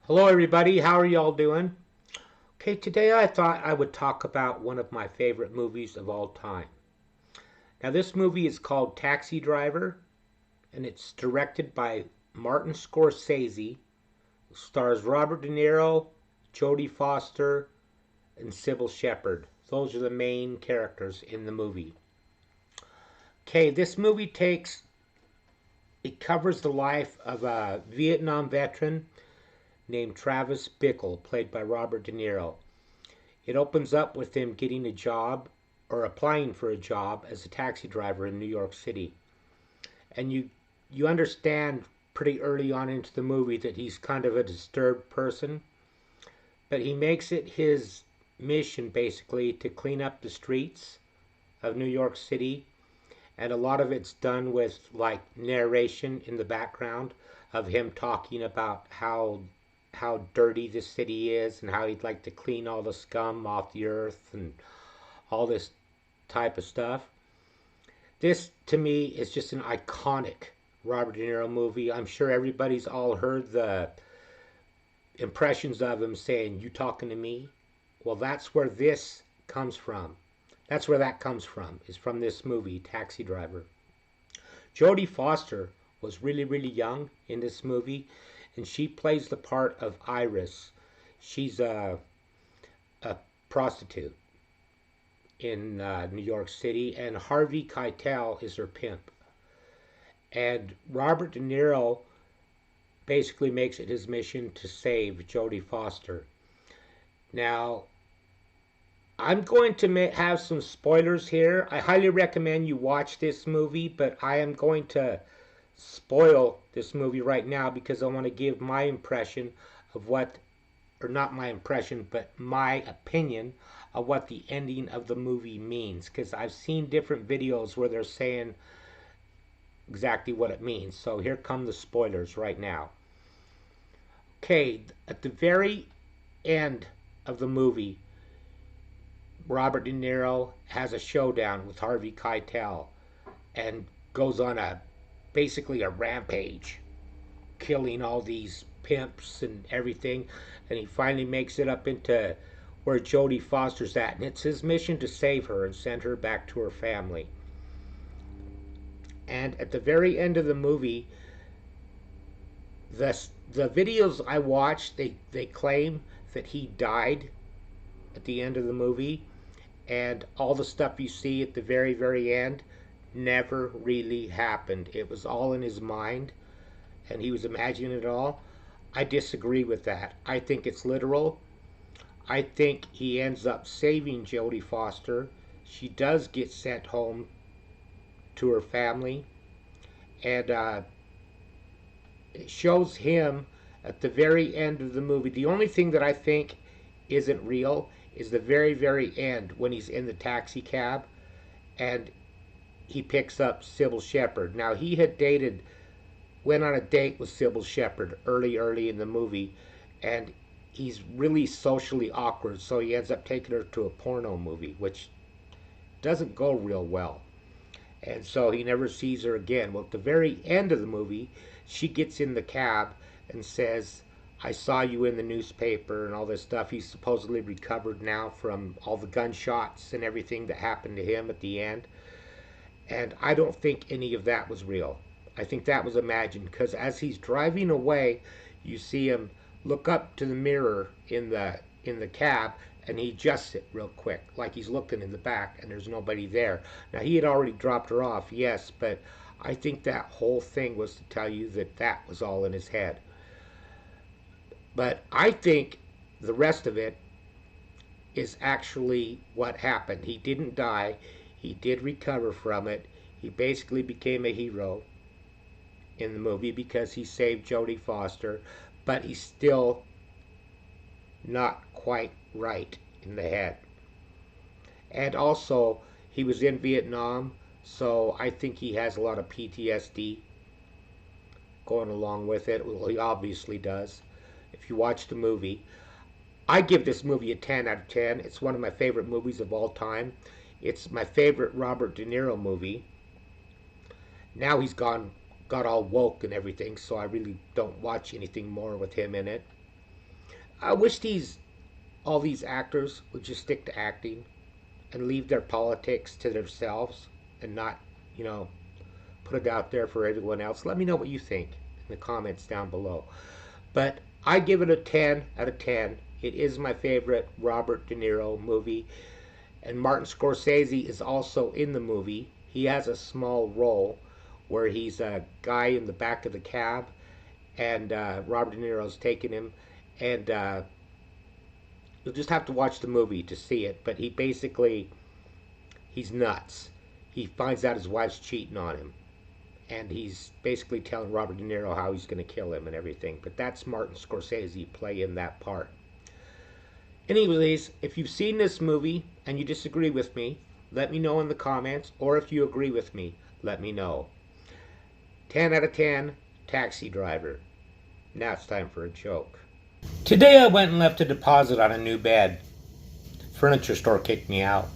Hello, everybody. How are y'all doing? Okay, today I thought I would talk about one of my favorite movies of all time. Now, this movie is called Taxi Driver, and it's directed by Martin Scorsese. It stars Robert De Niro, Jodie Foster, and Sybil Shepherd. Those are the main characters in the movie. Okay, this movie it covers the life of a Vietnam veteran named Travis Bickle, played by Robert De Niro. It opens up with him getting a job or applying for a job as a taxi driver in New York City. And you understand pretty early on into the movie that he's kind of a disturbed person, but he makes it his mission basically to clean up the streets of New York City, and a lot of it's done with like narration in the background of him talking about how dirty the city is and how he'd like to clean all the scum off the earth and all this type of stuff. This to me is just an iconic Robert De Niro movie. I'm sure everybody's all heard the impressions of him saying, "You talking to me?" Well, that's where this comes from. That's where that comes from, is from this movie, Taxi Driver. Jodie Foster was really, really young in this movie, and she plays the part of Iris. She's a prostitute in New York City, and Harvey Keitel is her pimp. And Robert De Niro basically makes it his mission to save Jodie Foster. Now, I'm going to have some spoilers here. I highly recommend you watch this movie, but I am going to spoil this movie right now because I want to give my impression of what, or not my impression, but my opinion of what the ending of the movie means. Because I've seen different videos where they're saying exactly what it means. So here come the spoilers right now. Okay, at the very end of the movie, Robert De Niro has a showdown with Harvey Keitel and goes on basically a rampage, killing all these pimps and everything. And he finally makes it up into where Jodie Foster's at, and it's his mission to save her and send her back to her family. And at the very end of the movie, the videos I watched, they claim that he died at the end of the movie, and all the stuff you see at the very, very end never really happened. It was all in his mind, and he was imagining it all. I disagree with that. I think it's literal. I think he ends up saving Jodie Foster. She does get sent home to her family, and it shows him at the very end of the movie. The only thing that I think isn't real is the very, very end when he's in the taxi cab and he picks up Sybil Shepherd. Now, he had went on a date with Sybil Shepherd early in the movie, and he's really socially awkward, so he ends up taking her to a porno movie, which doesn't go real well. And so he never sees her again. Well, at the very end of the movie, she gets in the cab and says, "I saw you in the newspaper," and all this stuff. He's supposedly recovered now from all the gunshots and everything that happened to him at the end. And I don't think any of that was real. I think that was imagined, because as he's driving away, you see him look up to the mirror in the cab, and he adjusts it real quick, like he's looking in the back, and there's nobody there. Now, he had already dropped her off, yes, but I think that whole thing was to tell you that that was all in his head. But I think the rest of it is actually what happened. He didn't die. He did recover from it. He basically became a hero in the movie because he saved Jodie Foster, but he's still not quite right in the head. And also, he was in Vietnam, so I think he has a lot of PTSD going along with it. Well, he obviously does. If you watch the movie, I give this movie a 10 out of 10. It's one of my favorite movies of all time. It's my favorite Robert De Niro movie. Now he's got all woke and everything, so I really don't watch anything more with him in it. I wish all these actors would just stick to acting and leave their politics to themselves and not, you know, put it out there for everyone else. Let me know what you think in the comments down below. But I give it a 10 out of 10. It is my favorite Robert De Niro movie. And Martin Scorsese is also in the movie. He has a small role where he's a guy in the back of the cab, and Robert De Niro's taking him. And you'll just have to watch the movie to see it. But he's nuts. He finds out his wife's cheating on him, and he's basically telling Robert De Niro how he's going to kill him and everything. But that's Martin Scorsese playing that part. Anyways, if you've seen this movie and you disagree with me, let me know in the comments. Or if you agree with me, let me know. 10 out of 10, Taxi Driver. Now it's time for a joke. Today I went and left a deposit on a new bed. Furniture store kicked me out.